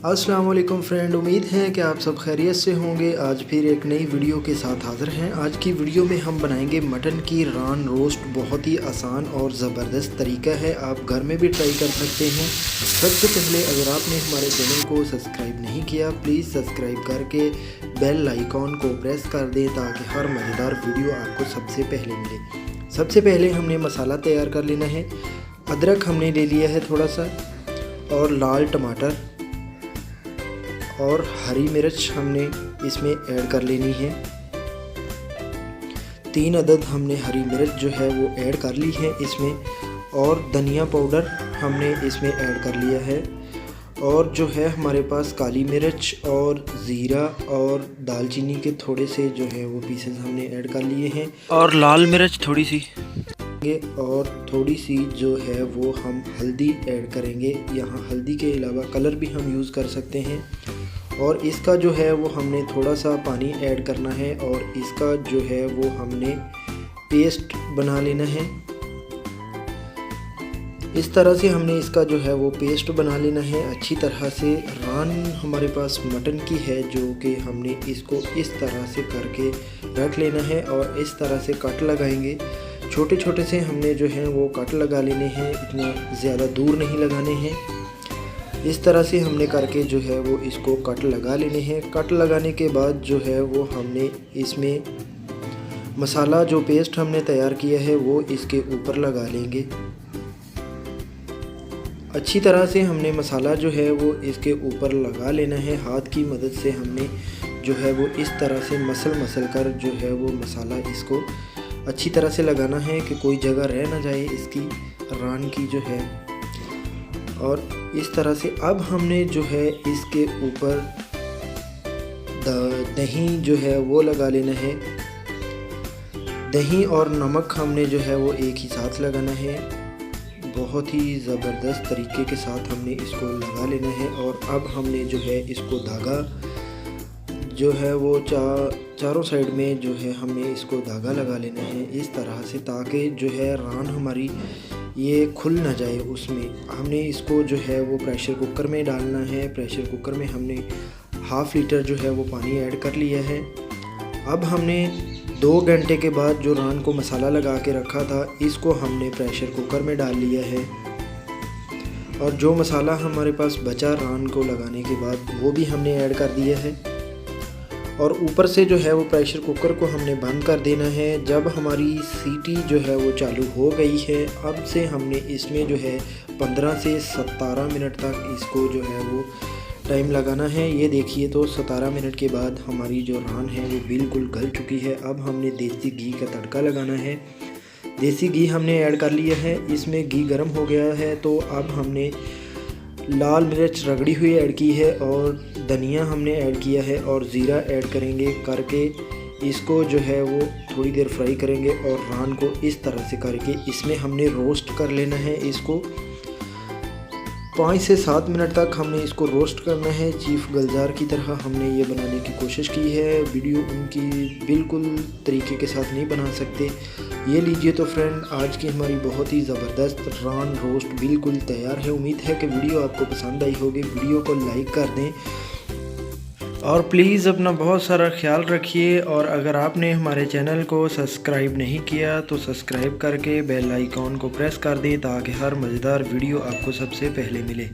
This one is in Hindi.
अस्सलाम वालेकुम फ्रेंड, उम्मीद है कि आप सब खैरियत से होंगे। आज फिर एक नई वीडियो के साथ हाज़िर हैं। आज की वीडियो में हम बनाएंगे मटन की रान रोस्ट। बहुत ही आसान और ज़बरदस्त तरीका है, आप घर में भी ट्राई कर सकते हैं। सबसे पहले अगर आपने हमारे चैनल को सब्सक्राइब नहीं किया, प्लीज़ सब्सक्राइब करके बेल आइकॉन को प्रेस कर दें ताकि हर मज़ेदार वीडियो आपको सबसे पहले मिले। सबसे पहले हमने मसाला तैयार कर लेना है। अदरक हमने ले लिया है थोड़ा सा, और लाल टमाटर और हरी मिर्च हमने इसमें ऐड कर लेनी है। 3 अदद हमने हरी मिर्च जो है वो ऐड कर ली है इसमें, और धनिया पाउडर हमने इसमें ऐड कर लिया है। और जो है हमारे पास काली मिर्च और ज़ीरा और दालचीनी के थोड़े से जो है वो पीसेस हमने ऐड कर लिए हैं, और लाल मिर्च थोड़ी सी, और थोड़ी सी जो है वो हम हल्दी ऐड करेंगे। यहाँ हल्दी के अलावा कलर भी हम यूज़ कर सकते हैं। और इसका जो है वो हमने थोड़ा सा पानी ऐड करना है, और इसका जो है वो हमने पेस्ट बना लेना है। इस तरह से हमने इसका जो है वो पेस्ट बना लेना है अच्छी तरह से। रान हमारे पास मटन की है जो कि हमने इसको इस तरह से करके रख लेना है, और इस तरह से कट लगाएंगे। छोटे छोटे से हमने जो है वो कट लगा लेने हैं, इतना ज़्यादा दूर नहीं लगाने हैं। इस तरह से हमने करके जो है वो इसको कट लगा लेने हैं। कट लगाने के बाद जो है वो हमने इसमें मसाला जो पेस्ट हमने तैयार किया है वो इसके ऊपर लगा लेंगे। अच्छी तरह से हमने मसाला जो है वो इसके ऊपर लगा लेना है। हाथ की मदद से हमने जो है वो इस तरह से मसल कर जो है वो मसाला इसको अच्छी तरह से लगाना है कि कोई जगह रह ना जाए इसकी रान की जो है। और इस तरह से अब हमने जो है इसके ऊपर दही जो है वो लगा लेना है। दही और नमक हमने जो है वो एक ही साथ लगाना है। बहुत ही ज़बरदस्त तरीके के साथ हमने इसको लगा लेना है। और अब हमने जो है इसको धागा जो है वो चारों साइड में जो है हमने इसको धागा लगा लेना है इस तरह से, ताकि जो है रान हमारी ये खुल ना जाए। उसमें हमने इसको जो है वो प्रेशर कुकर में डालना है। प्रेशर कुकर में हमने ½ लीटर जो है वो पानी ऐड कर लिया है। अब हमने 2 घंटे के बाद जो रान को मसाला लगा के रखा था इसको हमने प्रेशर कुकर में डाल लिया है, और जो मसाला हमारे पास बचा रान को लगाने के बाद वो भी हमने ऐड कर दिया है। और ऊपर से जो है वो प्रेशर कुकर को हमने बंद कर देना है। जब हमारी सीटी जो है वो चालू हो गई है, अब से हमने इसमें जो है 15 से 17 मिनट तक इसको जो है वो टाइम लगाना है। ये देखिए, तो 17 मिनट के बाद हमारी जो रान है वो बिल्कुल गल चुकी है। अब हमने देसी घी का तड़का लगाना है। देसी घी हमने ऐड कर लिया है। इसमें घी गर्म हो गया है तो अब हमने लाल मिर्च रगड़ी हुई ऐड की है, और धनिया हमने ऐड किया है, और ज़ीरा ऐड करेंगे। करके इसको जो है वो थोड़ी देर फ्राई करेंगे, और रान को इस तरह से करके इसमें हमने रोस्ट कर लेना है। इसको 5 से 7 मिनट तक हमने इसको रोस्ट करना है। चीफ गुलजार की तरह हमने ये बनाने की कोशिश की है। वीडियो उनकी बिल्कुल तरीके के साथ नहीं बना सकते। ये लीजिए तो फ्रेंड, आज की हमारी बहुत ही ज़बरदस्त रान रोस्ट बिल्कुल तैयार है। उम्मीद है कि वीडियो आपको पसंद आई होगी। वीडियो को लाइक कर दें, और प्लीज़ अपना बहुत सारा ख्याल रखिए। और अगर आपने हमारे चैनल को सब्सक्राइब नहीं किया तो सब्सक्राइब करके बेल आइकॉन को प्रेस कर दें ताकि हर मज़ेदार वीडियो आपको सबसे पहले मिले।